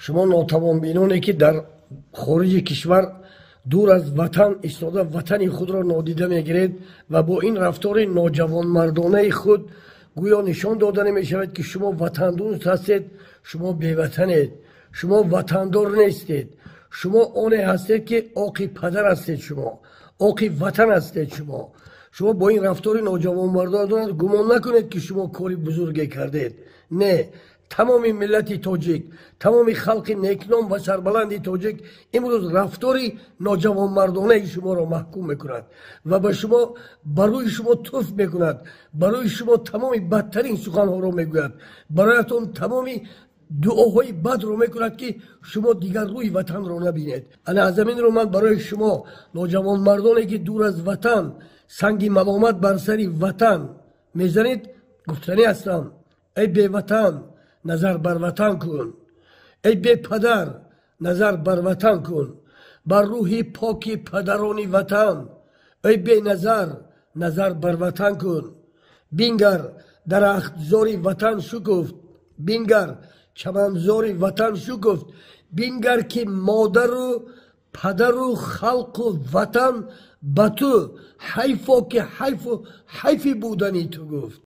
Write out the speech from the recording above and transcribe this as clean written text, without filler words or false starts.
شما ناتوانبینانی که در خارج کشور دور از وطن ایستاده وطن خود را نادیده میگیرید و با این رفتار ناجوانمردانه خود گویا نشان داده می شود که شما وطن دوست هستید، شما بی‌وطنید، شما وطندار نیستید، شما آن هستید که آقی پدر هستید، شما آقی وطن هستید. شما با این رفتار ناجوانمردانه گمان نکنید که شما کاری بزرگی کردید. نه، تمام ملت تاجیک، تمام خلق نیکنام و سربلند تاجیک امروز رفتاری ناجوانمردانه شما را محکوم میکند و به شما برای شما توف میکند، برای شما تمام بدترین سخنها را میگوید، برایتان تمام دعاهای بد رو میکند که شما دیگر روی وطن رو نبینید. از زمین رو من برای شما ناجوانمردانی که دور از وطن سنگ ملامت بر سر وطن میزنید گفتنی هستم: ای بی وطن نظر بر وطن کن، ای بی پدر نظر بر وطن کن، بر روح پاک پدران وطن، ای بی نظر بر وطن کن. بینگر درختزار وطن شکفت، بینگر چمنزار وطن شکفت، بینگر که مادر و پدر و خلق و وطن به تو حیفا که حیفی بودنی تو گفت.